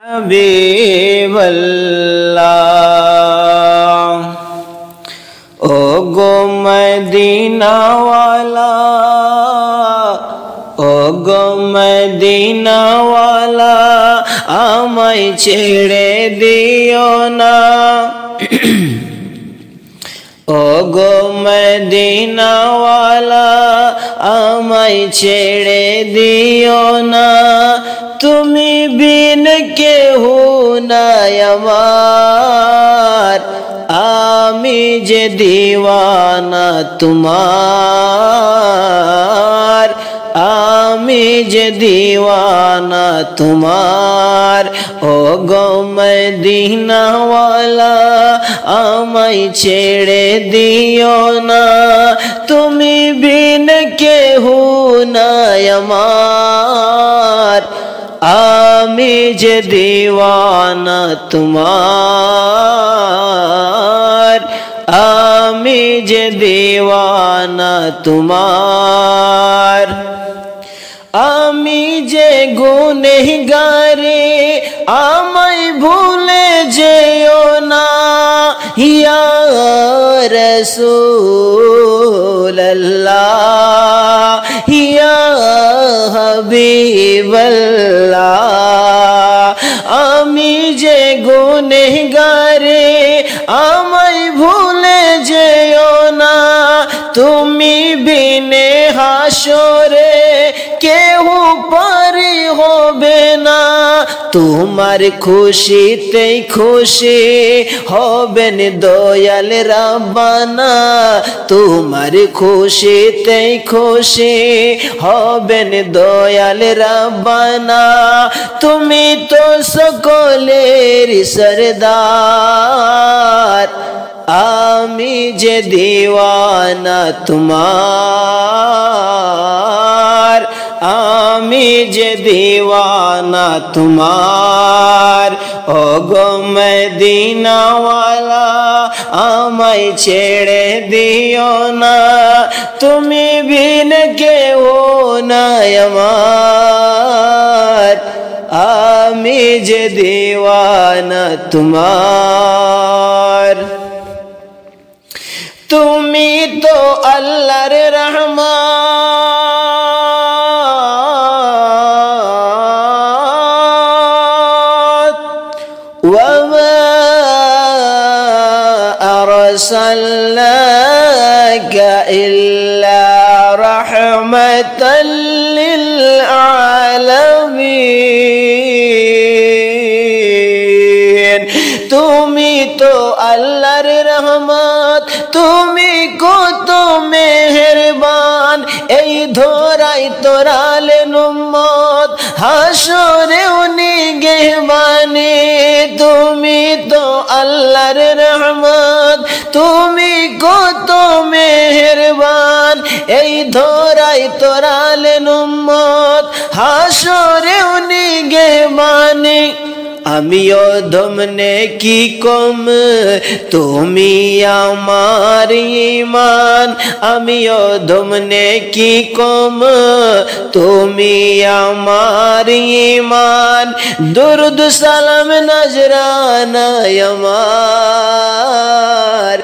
हबीबल्लाह ओ गो Medina वाला, ओ गो Medina वाला आमाय छेड़े दियो ना। ओ गो मदीना वाला आमाय छेड़े दियो ना। तुमी बिन केहू নাই আমার, আমি যে দিওয়ানা তোমার, আমি যে দিওয়ানা তোমার। ও গো মদিনাওয়ালা আমায় ছেড়ে দিও না, তুমি বিন কেহু নাই আমার, আমি যে দিওয়ানা তোমার, আমি যে দিওয়ানা তোমার। আমি যে গুনেহগারে আমায় ভুলে যেও না, ইয়া রাসূলুল্লাহ ইয়া হাবিবাল্লাহ। আমি যে গুনেহগারে আমায় ভুলে যেও না, তুমি বিনে হাসরে কেহু পারি হবে না। তোমার খুশিতে খুশি হবেন দয়াল রাব্বানা, তোমার খুশিতে খুশি হবেন দয়াল রাব্বানা। তুমি তো সকলের সরদার, আমি যে দিওয়ানা তোমার, আমি যে দিওয়ানা তোমার। ও গো মদিনাওয়ালা আমায় ছেড়ে দিও না, তুমি বিন কেউ নাই আমার, আমি যে দিওয়ানা তোমার। তুমি তো আল্লাহর রহমত, ওয়া মা আরসালনাকা ইল্লা রাহমাতাল লিল আলামিন। তুমি তো আল্লাহর রহমত, তুমি কত মেহেরবান, এই ধরাই তোরালেন উম্মত হাসরেও নিগহবানি। তুমি তো আল্লাহর রহমত, তুমি কত মেহেরবান, এই ধরাই তোরালেন উম্মত হাসরেও নিগহবানি। আমিও দমনে কি কম, তুমি আমার ঈমান, আমিও দমনে কি কম, তুমি আমার ঈমান। দুরুদ সালাম নজরানা আমার,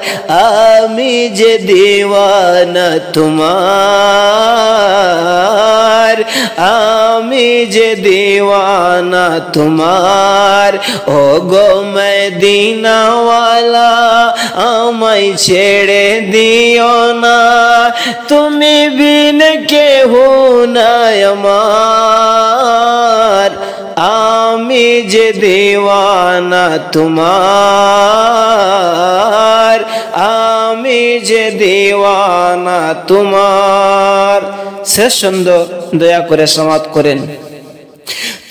আমি যে দিওয়ানা তোমার, আমি যে দিওয়ানা তোমার। ও গো মদিনাওয়ালা আমায় ছেড়ে দিও না, তুমি বিন কেহু নাই আমার, আমি যে দিওয়ানা তোমার, আমি যে দিওয়ানা তোমার। শেষ ছন্দ দয়া করে সমাপ্ত করেন।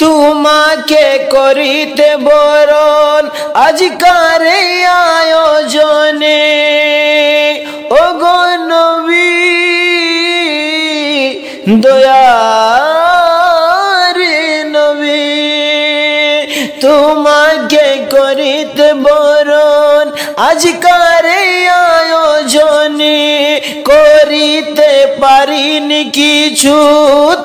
তোমাকে করিতে বরণ আজকার আয়োজনে, ও গো নবী দয়ার নবী। তোমাকে করিতে বরণ আজকার আয়োজনে, করিতে পারিনি কিছু,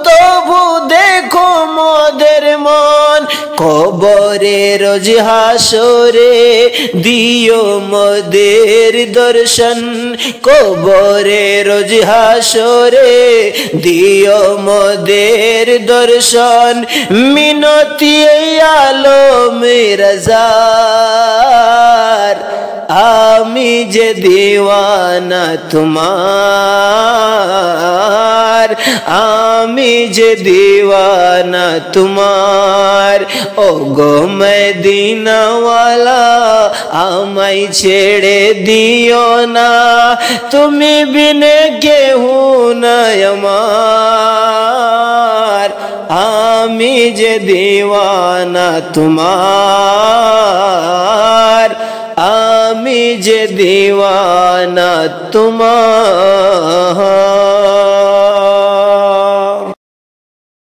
তবু দেখো মোদের মন কবরে রোজ হাসরে দিও মোদের দর্শন, কবরে রোজ হাসরে দিও মোদের দর্শন। মিনতি আলমের রাজার, আমি যে দিওয়ানা তোমার, আমি যে দিওয়ানা তোমার। ও গো মদিনাওয়ালা আমায় ছেড়ে দিও না, তুমি বিনে কেহু নাই আমার, আমি যে দিওয়ানা তোমার, আমি যে দিওয়ানা তোমার।